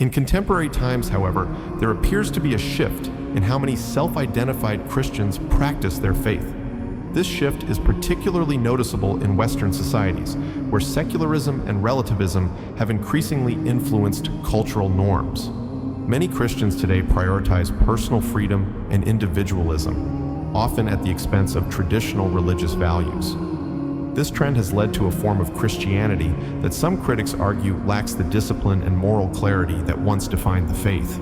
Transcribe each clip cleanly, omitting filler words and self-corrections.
In contemporary times, however, there appears to be a shift in how many self-identified Christians practice their faith. This shift is particularly noticeable in Western societies, where secularism and relativism have increasingly influenced cultural norms. Many Christians today prioritize personal freedom and individualism, often at the expense of traditional religious values. This trend has led to a form of Christianity that some critics argue lacks the discipline and moral clarity that once defined the faith.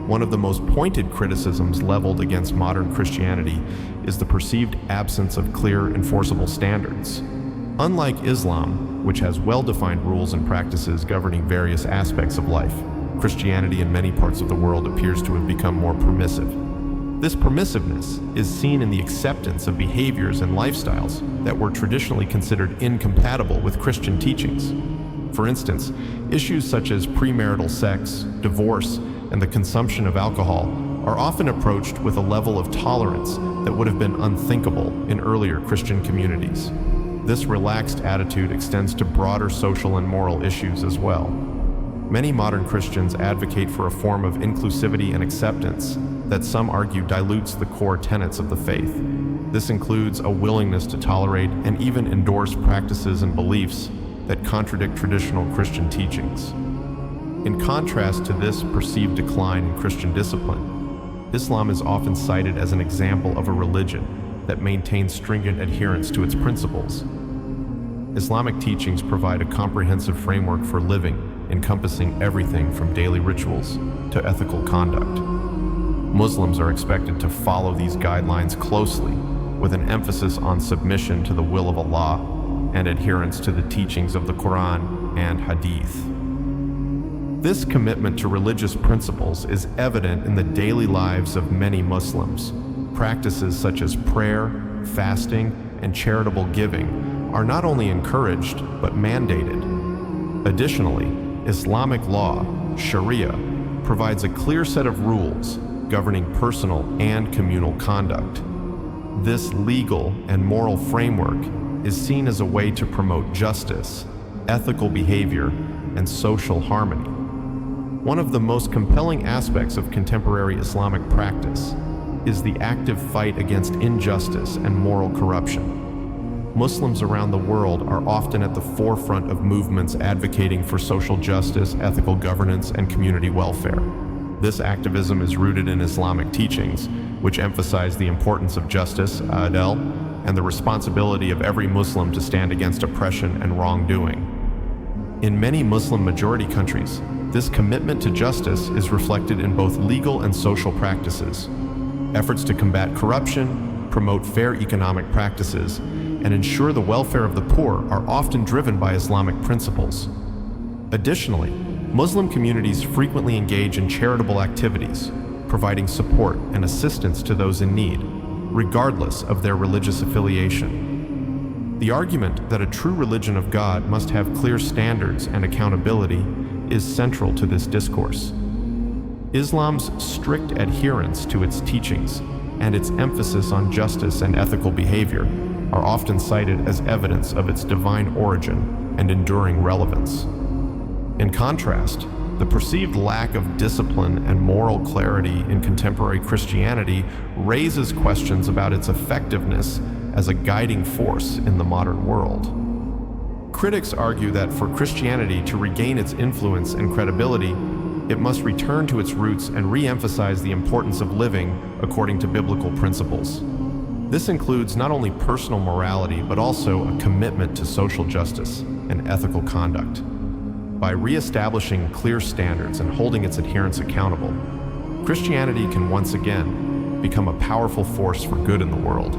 One of the most pointed criticisms leveled against modern Christianity is the perceived absence of clear, enforceable standards. Unlike Islam, which has well-defined rules and practices governing various aspects of life, Christianity in many parts of the world appears to have become more permissive. This permissiveness is seen in the acceptance of behaviors and lifestyles that were traditionally considered incompatible with Christian teachings. For instance, issues such as premarital sex, divorce, and the consumption of alcohol are often approached with a level of tolerance that would have been unthinkable in earlier Christian communities. This relaxed attitude extends to broader social and moral issues as well. Many modern Christians advocate for a form of inclusivity and acceptance that some argue dilutes the core tenets of the faith. This includes a willingness to tolerate and even endorse practices and beliefs that contradict traditional Christian teachings. In contrast to this perceived decline in Christian discipline, Islam is often cited as an example of a religion that maintains stringent adherence to its principles. Islamic teachings provide a comprehensive framework for living, encompassing everything from daily rituals to ethical conduct. Muslims are expected to follow these guidelines closely, with an emphasis on submission to the will of Allah and adherence to the teachings of the Quran and Hadith. This commitment to religious principles is evident in the daily lives of many Muslims. Practices such as prayer, fasting, and charitable giving are not only encouraged but mandated. Additionally, Islamic law, Sharia, provides a clear set of rules governing personal and communal conduct. This legal and moral framework is seen as a way to promote justice, ethical behavior, and social harmony. One of the most compelling aspects of contemporary Islamic practice is the active fight against injustice and moral corruption. Muslims around the world are often at the forefront of movements advocating for social justice, ethical governance, and community welfare. This activism is rooted in Islamic teachings, which emphasize the importance of justice, adl, and the responsibility of every Muslim to stand against oppression and wrongdoing. In many Muslim-majority countries, this commitment to justice is reflected in both legal and social practices. Efforts to combat corruption, promote fair economic practices, and ensure the welfare of the poor are often driven by Islamic principles. Additionally, Muslim communities frequently engage in charitable activities, providing support and assistance to those in need, regardless of their religious affiliation. The argument that a true religion of God must have clear standards and accountability is central to this discourse. Islam's strict adherence to its teachings and its emphasis on justice and ethical behavior are often cited as evidence of its divine origin and enduring relevance. In contrast, the perceived lack of discipline and moral clarity in contemporary Christianity raises questions about its effectiveness as a guiding force in the modern world. Critics argue that for Christianity to regain its influence and credibility, it must return to its roots and re-emphasize the importance of living according to biblical principles. This includes not only personal morality, but also a commitment to social justice and ethical conduct. By re-establishing clear standards and holding its adherents accountable, Christianity can once again become a powerful force for good in the world.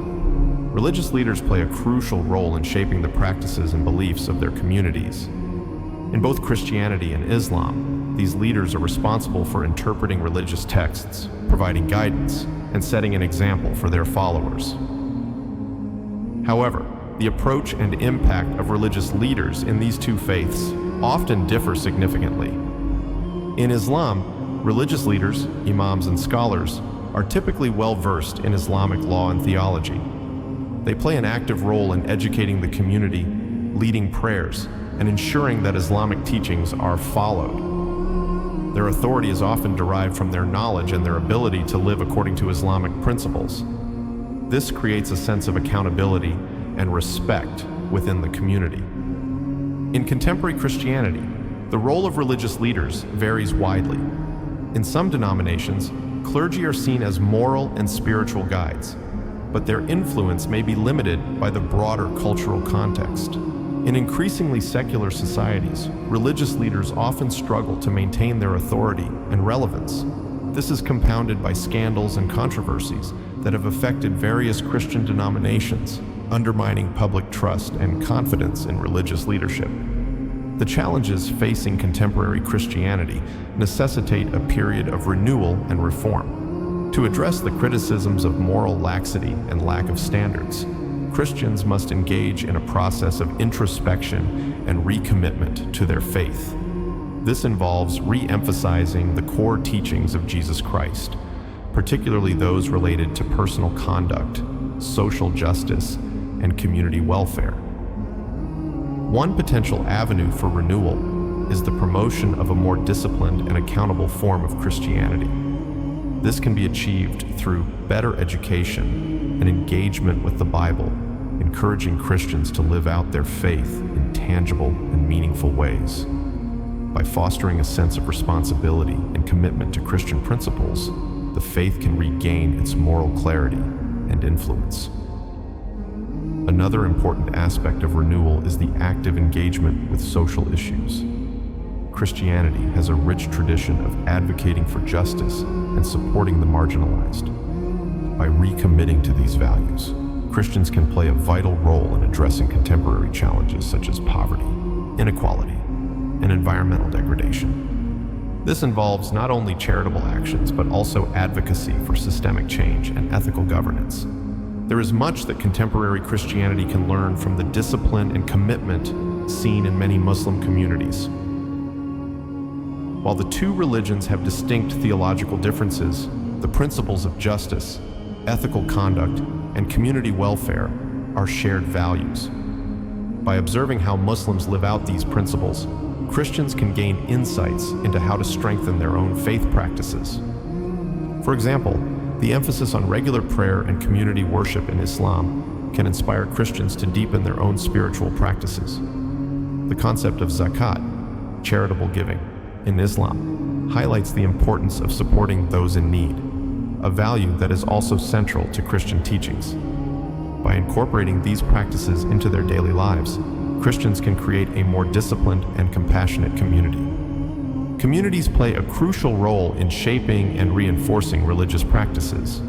Religious leaders play a crucial role in shaping the practices and beliefs of their communities. In both Christianity and Islam, these leaders are responsible for interpreting religious texts, providing guidance, and setting an example for their followers. However, the approach and impact of religious leaders in these two faiths often differ significantly. In Islam, religious leaders, imams, and scholars are typically well-versed in Islamic law and theology. They play an active role in educating the community, leading prayers, and ensuring that Islamic teachings are followed. Their authority is often derived from their knowledge and their ability to live according to Islamic principles. This creates a sense of accountability and respect within the community. In contemporary Christianity, the role of religious leaders varies widely. In some denominations, clergy are seen as moral and spiritual guides, but their influence may be limited by the broader cultural context. In increasingly secular societies, religious leaders often struggle to maintain their authority and relevance. This is compounded by scandals and controversies that have affected various Christian denominations, undermining public trust and confidence in religious leadership. The challenges facing contemporary Christianity necessitate a period of renewal and reform. To address the criticisms of moral laxity and lack of standards, Christians must engage in a process of introspection and recommitment to their faith. This involves re-emphasizing the core teachings of Jesus Christ, particularly those related to personal conduct, social justice, and community welfare. One potential avenue for renewal is the promotion of a more disciplined and accountable form of Christianity. This can be achieved through better education and engagement with the Bible, encouraging Christians to live out their faith in tangible and meaningful ways. By fostering a sense of responsibility and commitment to Christian principles, the faith can regain its moral clarity and influence. Another important aspect of renewal is the active engagement with social issues. Christianity has a rich tradition of advocating for justice and supporting the marginalized. By recommitting to these values, Christians can play a vital role in addressing contemporary challenges such as poverty, inequality, and environmental degradation. This involves not only charitable actions, but also advocacy for systemic change and ethical governance. There is much that contemporary Christianity can learn from the discipline and commitment seen in many Muslim communities. While the two religions have distinct theological differences, the principles of justice, ethical conduct, and community welfare are shared values. By observing how Muslims live out these principles, Christians can gain insights into how to strengthen their own faith practices. For example, the emphasis on regular prayer and community worship in Islam can inspire Christians to deepen their own spiritual practices. The concept of zakat, charitable giving, in Islam highlights the importance of supporting those in need, a value that is also central to Christian teachings. By incorporating these practices into their daily lives, Christians can create a more disciplined and compassionate community. Communities play a crucial role in shaping and reinforcing religious practices.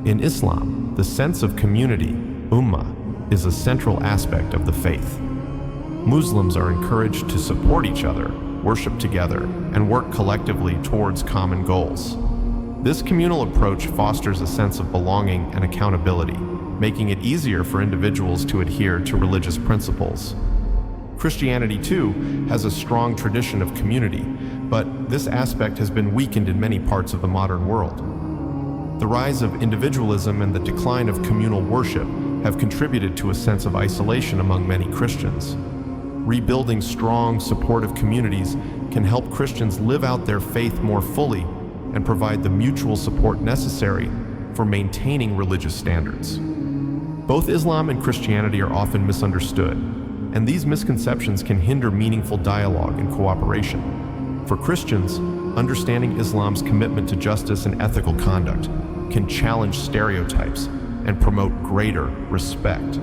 In Islam, the sense of community, ummah, is a central aspect of the faith. Muslims are encouraged to support each other, worship together, and work collectively towards common goals. This communal approach fosters a sense of belonging and accountability, making it easier for individuals to adhere to religious principles. Christianity, too, has a strong tradition of community, but this aspect has been weakened in many parts of the modern world. The rise of individualism and the decline of communal worship have contributed to a sense of isolation among many Christians. Rebuilding strong, supportive communities can help Christians live out their faith more fully and provide the mutual support necessary for maintaining religious standards. Both Islam and Christianity are often misunderstood, and these misconceptions can hinder meaningful dialogue and cooperation. For Christians, understanding Islam's commitment to justice and ethical conduct can challenge stereotypes and promote greater respect.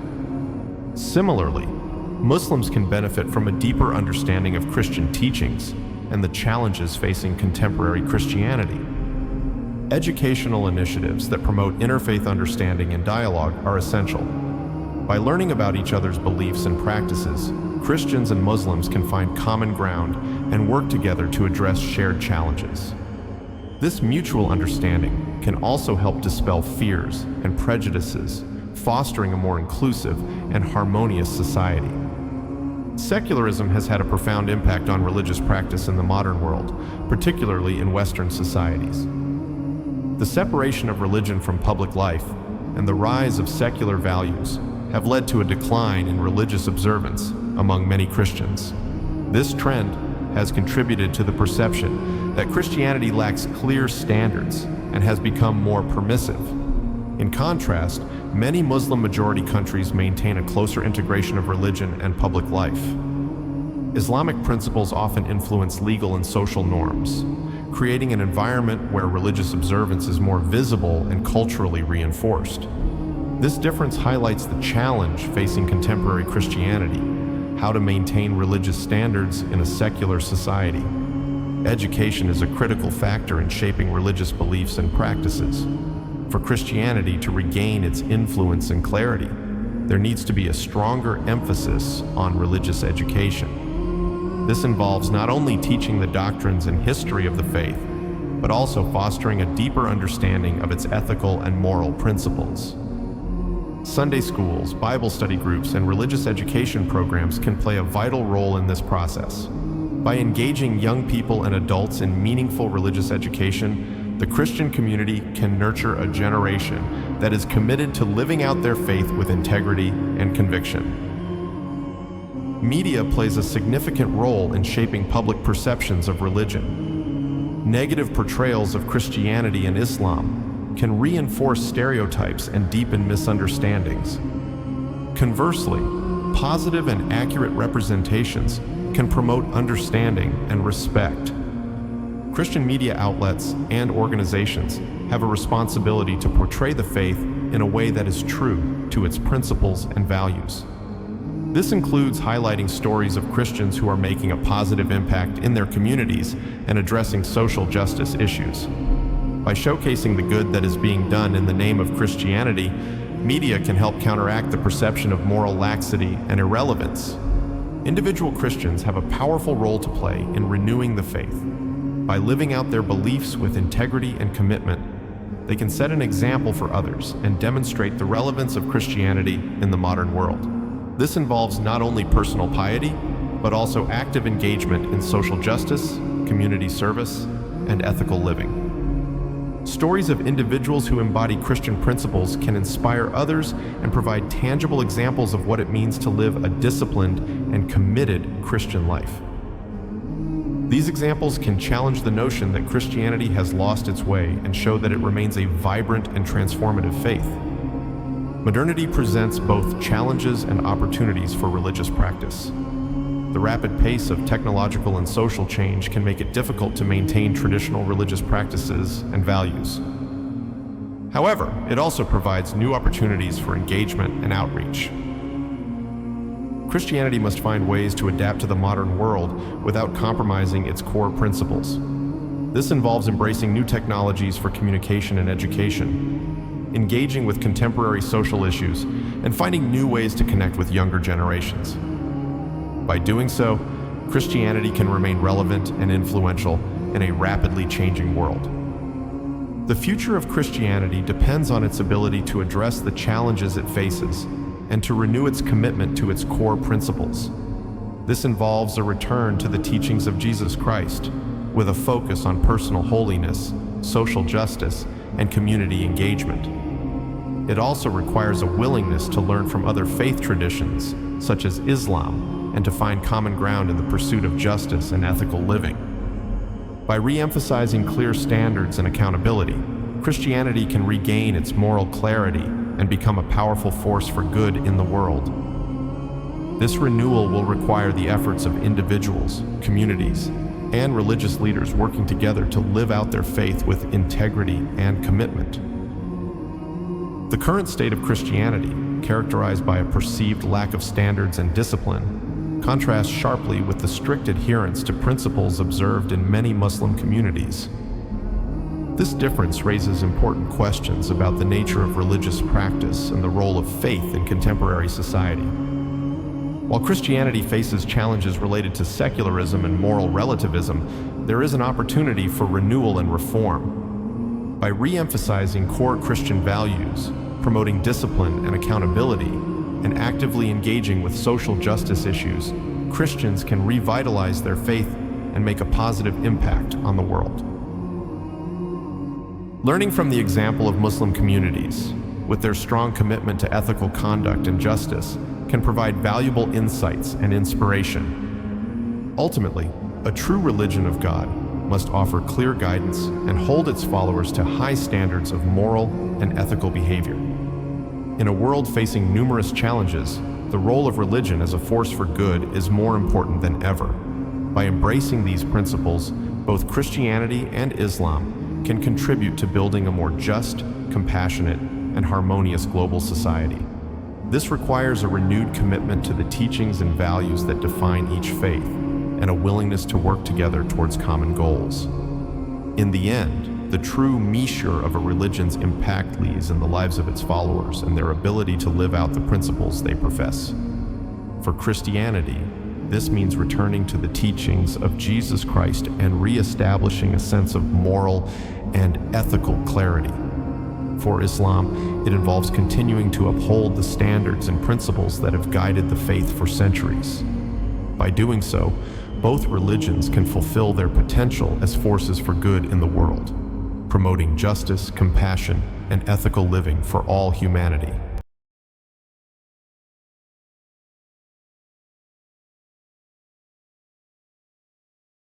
Similarly, Muslims can benefit from a deeper understanding of Christian teachings and the challenges facing contemporary Christianity. Educational initiatives that promote interfaith understanding and dialogue are essential. By learning about each other's beliefs and practices, Christians and Muslims can find common ground and work together to address shared challenges. This mutual understanding can also help dispel fears and prejudices, fostering a more inclusive and harmonious society. Secularism has had a profound impact on religious practice in the modern world, particularly in Western societies. The separation of religion from public life and the rise of secular values have led to a decline in religious observance among many Christians. This trend has contributed to the perception that Christianity lacks clear standards and has become more permissive. In contrast, many Muslim-majority countries maintain a closer integration of religion and public life. Islamic principles often influence legal and social norms, creating an environment where religious observance is more visible and culturally reinforced. This difference highlights the challenge facing contemporary Christianity: how to maintain religious standards in a secular society. Education is a critical factor in shaping religious beliefs and practices. For Christianity to regain its influence and clarity, there needs to be a stronger emphasis on religious education. This involves not only teaching the doctrines and history of the faith, but also fostering a deeper understanding of its ethical and moral principles. Sunday schools, Bible study groups, and religious education programs can play a vital role in this process. By engaging young people and adults in meaningful religious education, the Christian community can nurture a generation that is committed to living out their faith with integrity and conviction. Media plays a significant role in shaping public perceptions of religion. Negative portrayals of Christianity and Islam can reinforce stereotypes and deepen misunderstandings. Conversely, positive and accurate representations can promote understanding and respect. Christian media outlets and organizations have a responsibility to portray the faith in a way that is true to its principles and values. This includes highlighting stories of Christians who are making a positive impact in their communities and addressing social justice issues. By showcasing the good that is being done in the name of Christianity, media can help counteract the perception of moral laxity and irrelevance. Individual Christians have a powerful role to play in renewing the faith. By living out their beliefs with integrity and commitment, they can set an example for others and demonstrate the relevance of Christianity in the modern world. This involves not only personal piety, but also active engagement in social justice, community service, and ethical living. Stories of individuals who embody Christian principles can inspire others and provide tangible examples of what it means to live a disciplined and committed Christian life. These examples can challenge the notion that Christianity has lost its way and show that it remains a vibrant and transformative faith. Modernity presents both challenges and opportunities for religious practice. The rapid pace of technological and social change can make it difficult to maintain traditional religious practices and values. However, it also provides new opportunities for engagement and outreach. Christianity must find ways to adapt to the modern world without compromising its core principles. This involves embracing new technologies for communication and education, engaging with contemporary social issues, and finding new ways to connect with younger generations. By doing so, Christianity can remain relevant and influential in a rapidly changing world. The future of Christianity depends on its ability to address the challenges it faces and to renew its commitment to its core principles. This involves a return to the teachings of Jesus Christ, with a focus on personal holiness, social justice, and community engagement. It also requires a willingness to learn from other faith traditions, such as Islam, and to find common ground in the pursuit of justice and ethical living. By re-emphasizing clear standards and accountability, Christianity can regain its moral clarity and become a powerful force for good in the world. This renewal will require the efforts of individuals, communities, and religious leaders working together to live out their faith with integrity and commitment. The current state of Christianity, characterized by a perceived lack of standards and discipline, contrasts sharply with the strict adherence to principles observed in many Muslim communities. This difference raises important questions about the nature of religious practice and the role of faith in contemporary society. While Christianity faces challenges related to secularism and moral relativism, there is an opportunity for renewal and reform. By re-emphasizing core Christian values, promoting discipline and accountability, and actively engaging with social justice issues, Christians can revitalize their faith and make a positive impact on the world. Learning from the example of Muslim communities, with their strong commitment to ethical conduct and justice, can provide valuable insights and inspiration. Ultimately, a true religion of God must offer clear guidance and hold its followers to high standards of moral and ethical behavior. In a world facing numerous challenges, the role of religion as a force for good is more important than ever. By embracing these principles, both Christianity and Islam can contribute to building a more just, compassionate, and harmonious global society. This requires a renewed commitment to the teachings and values that define each faith, and a willingness to work together towards common goals. In the end, the true measure of a religion's impact lies in the lives of its followers and their ability to live out the principles they profess. For Christianity, this means returning to the teachings of Jesus Christ and re-establishing a sense of moral and ethical clarity. For Islam, it involves continuing to uphold the standards and principles that have guided the faith for centuries. By doing so, both religions can fulfill their potential as forces for good in the world, promoting justice, compassion, and ethical living for all humanity.